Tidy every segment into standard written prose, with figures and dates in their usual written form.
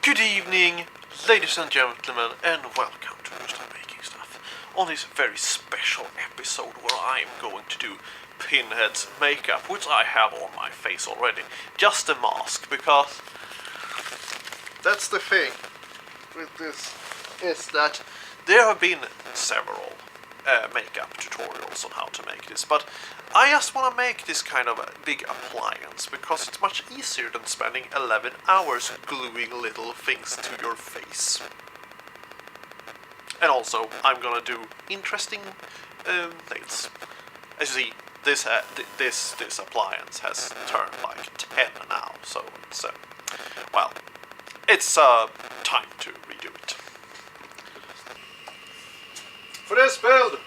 Good evening, ladies and gentlemen, and welcome to Just Making Stuff. On this very special episode where I'm going to do Pinhead's makeup, which I have on my face already. Just a mask, because that's the thing with this, is that there have been several makeup tutorials on how to make this, but I just want to make this kind of a big appliance because it's much easier than spending 11 hours gluing little things to your face. And also, I'm gonna do interesting things. As you see, this appliance has turned like 10 now, so it's well, it's time to redo it. For this build,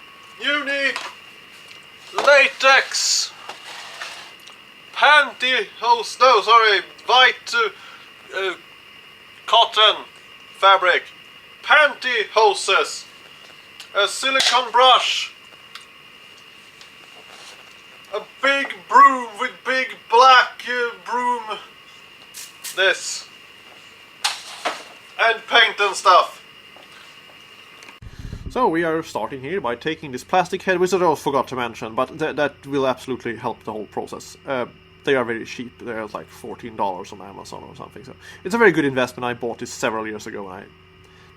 you need latex, white cotton fabric, pantyhoses, a silicone brush, a big broom with big black broom, this, and paint and stuff. So we are starting here by taking this plastic head, which I also forgot to mention, but that will absolutely help the whole process. They are very cheap. They're like $14 on Amazon or something. So it's a very good investment. I bought this several years ago and I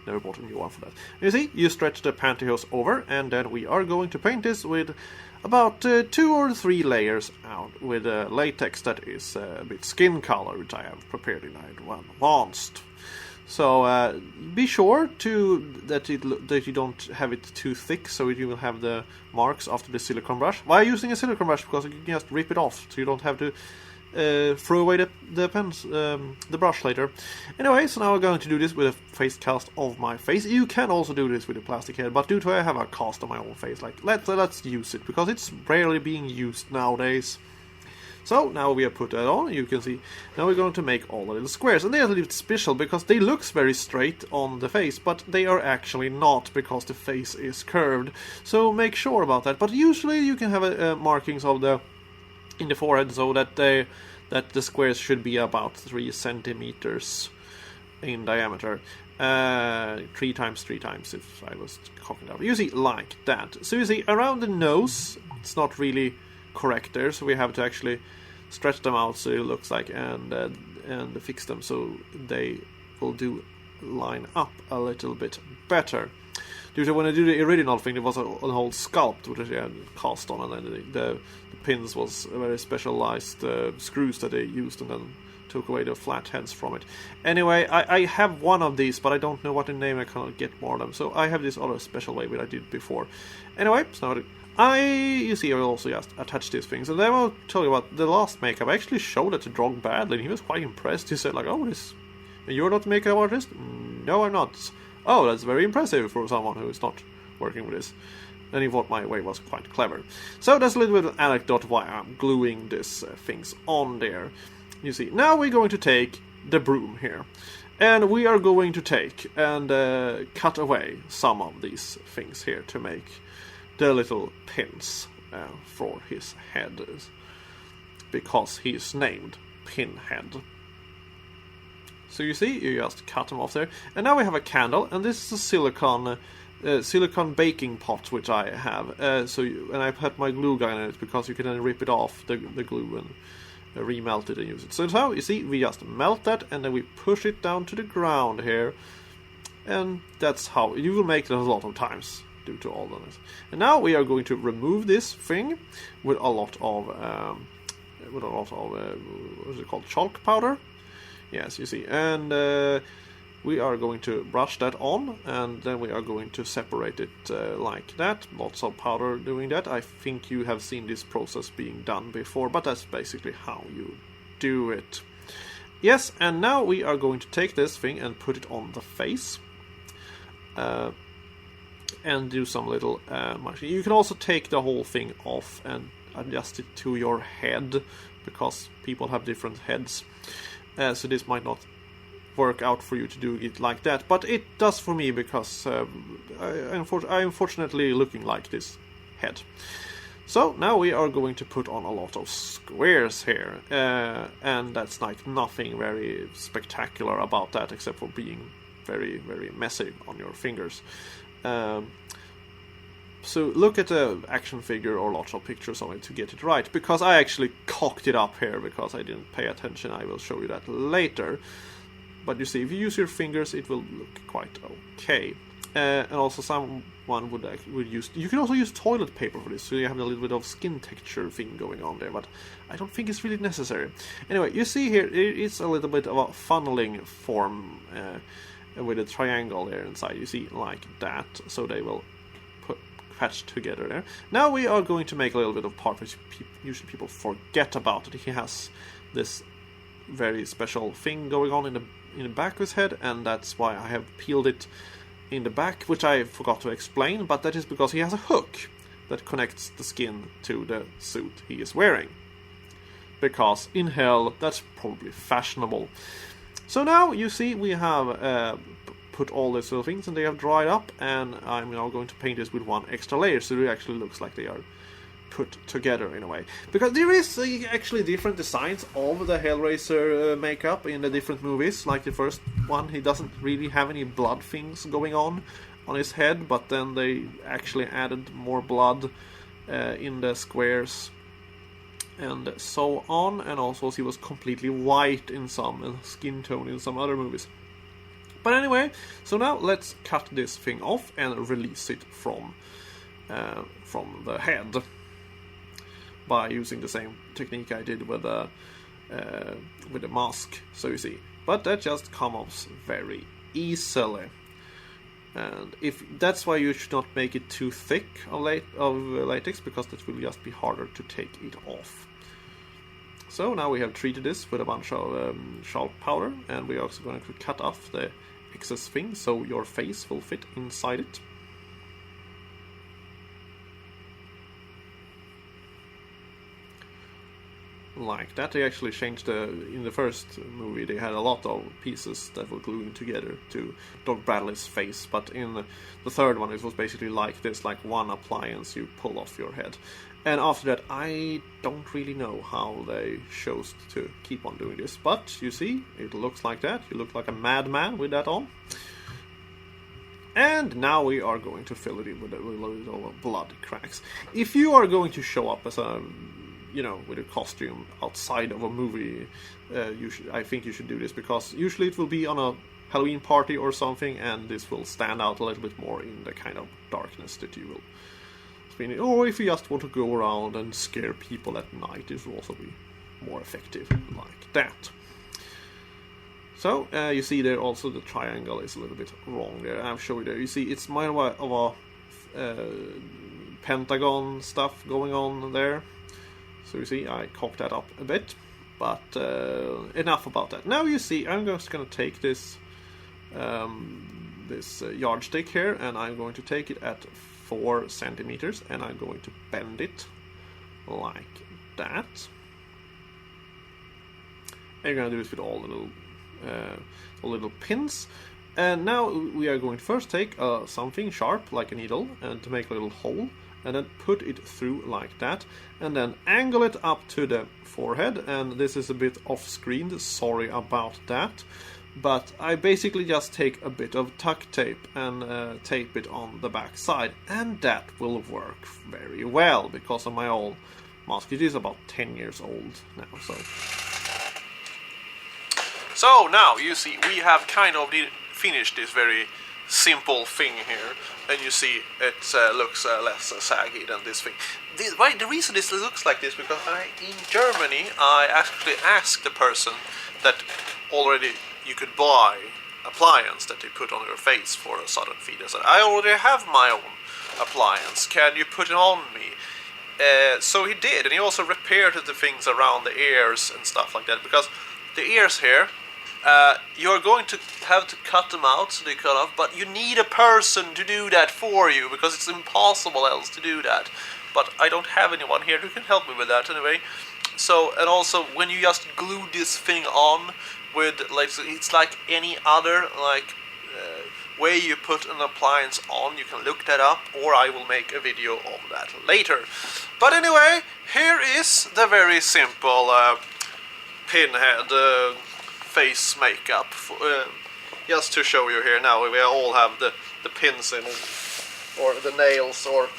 never bought a new one for that. You see, you stretch the pantyhose over, and then we are going to paint this with about 2 or 3 layers out with latex that is a bit skin color, which I have prepared in advanced. So be sure that you don't have it too thick, so you will have the marks after the silicone brush. Why using a silicone brush? Because you can just rip it off, so you don't have to throw away the brush later. Anyway, so now we're going to do this with a face cast of my face. You can also do this with a plastic head, but due to I have a cast of my own face, like let's use it because it's rarely being used nowadays. So now we have put that on, you can see, now we're going to make all the little squares, and they are a little bit special because they look very straight on the face, but they are actually not because the face is curved, so make sure about that. But usually you can have markings of in the forehead so that the squares should be about 3 centimeters in diameter. 3 times 3 times if I was cocking up. You see, like that. So you see, around the nose, it's not really correct there, so we have to actually stretch them out so it looks like and fix them so they will line up a little bit better. Due to when I do the original thing, there was a whole sculpt which I had cast on, and then the pins was very specialized screws that they used and then took away the flat heads from it. Anyway, I have one of these, but I don't know what the name. I cannot get more of them, so I have this other special way that I did before. Anyway, so you see, I also just attach these things, and then I'll tell you about the last makeup. I actually showed it to Drog badly, and he was quite impressed. He said, like, "Oh, you're not a makeup artist?" "No, I'm not." "Oh, that's very impressive for someone who is not working with this." Then he thought my way was quite clever. So that's a little bit of an anecdote why I'm gluing these things on there. You see, now we're going to take the broom here, and we are going to take and cut away some of these things here to make the little pins for his head, because he is named Pinhead. So you see, you just cut them off there, and now we have a candle, and this is a silicone baking pot which I have. And I put my glue gun in it because you can then rip it off the glue and remelt it and use it. So now you see, we just melt that, and then we push it down to the ground here, and that's how you will make it a lot of times due to all of this. And now we are going to remove this thing with a lot of what is it called, chalk powder? Yes, you see, and we are going to brush that on, and then we are going to separate it like that. Lots of powder doing that. I think you have seen this process being done before, but that's basically how you do it. Yes, and now we are going to take this thing and put it on the face. And do some little you can also take the whole thing off and adjust it to your head, because people have different heads, so this might not work out for you to do it like that, but it does for me because I'm unfortunately looking like this head. So now we are going to put on a lot of squares here, and that's like nothing very spectacular about that except for being very, very messy on your fingers. So look at the action figure or lots of pictures of it to get it right, because I actually cocked it up here because I didn't pay attention. I will show you that later. But you see, if you use your fingers, it will look quite okay. And also someone would use... You can also use toilet paper for this, so you have a little bit of skin texture thing going on there, but I don't think it's really necessary. Anyway, you see here, it's a little bit of a funneling form with a triangle there inside. You see, like that, so they will patch together there. Now we are going to make a little bit of part which usually people forget about. It. He has this very special thing going on in the back of his head, and that's why I have peeled it in the back, which I forgot to explain, but that is because he has a hook that connects the skin to the suit he is wearing. Because in hell, that's probably fashionable. So now you see we have put all these little things and they have dried up, and I'm now going to paint this with one extra layer so it actually looks like they are put together in a way. Because there is actually different designs of the Hellraiser makeup in the different movies. Like the first one, he doesn't really have any blood things going on his head, but then they actually added more blood in the squares and so on, and also he was completely white in some skin tone in some other movies. But anyway, so now let's cut this thing off and release it from the head by using the same technique I did with the mask. So you see, but that just comes off very easily, and if that's why you should not make it too thick of latex, because that will just be harder to take it off. So now we have treated this with a bunch of sharp powder, and we're also going to cut off the excess thing so your face will fit inside it. Like that. They actually changed in the first movie they had a lot of pieces that were gluing together to Doc Bradley's face, but in the third one it was basically like this, like one appliance you pull off your head. And after that, I don't really know how they chose to keep on doing this. But you see, it looks like that. You look like a madman with that on. And now we are going to fill it in with a little blood cracks. If you are going to show up as a, with a costume outside of a movie, I think you should do this, because usually it will be on a Halloween party or something, and this will stand out a little bit more in the kind of darkness that you will. Or if you just want to go around and scare people at night, it will also be more effective like that. So you see there also the triangle is a little bit wrong there. I'll show you there. You see it's more of a pentagon stuff going on there. So you see I cocked that up a bit, but enough about that. Now you see I'm just going to take this yardstick here, and I'm going to take it at 4 centimeters, and I'm going to bend it like that. And you're going to do this with all the little pins. And now we are going to first take something sharp like a needle and to make a little hole, and then put it through like that, and then angle it up to the forehead. And this is a bit off screen, sorry about that. But I basically just take a bit of tuck tape and tape it on the back side, and that will work very well because of my old mask. It is about 10 years old now, so now you see we have kind of finished this very simple thing here, and you see it looks less saggy than this thing. The reason this looks like this because in Germany I actually asked the person that already you could buy appliance that they put on your face for a sudden feed. I said, I already have my own appliance, can you put it on me? So he did, and he also repaired the things around the ears and stuff like that, because the ears here, you're going to have to cut them out, so they cut off, but you need a person to do that for you, because it's impossible else to do that. But I don't have anyone here who can help me with that anyway. So, and also, when you just glue this thing on, with like it's like any other like way you put an appliance on. You can look that up, or I will make a video of that later. But anyway, here is the very simple Pinhead face makeup. Just to show you here now, we all have the pins in it, or the nails, or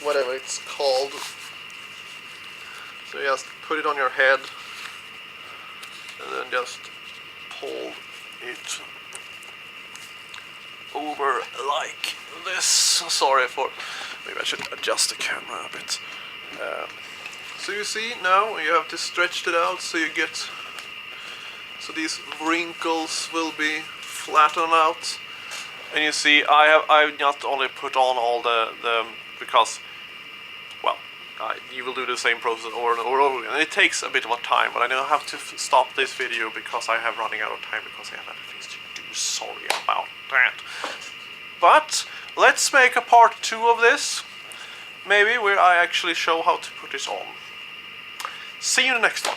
whatever it's called. So just put it on your head, and then just pull it over like this. Sorry for, maybe I should adjust the camera a bit. So you see now you have to stretch it out so you get, so these wrinkles will be flattened out. And you see I've not only put on all the because, well, you will do the same process over and over again. And it takes a bit of a time, but I now have to stop this video because I have running out of time because I have other things to do. Sorry about that. But let's make a part 2 of this, maybe, where I actually show how to put this on. See you in the next one.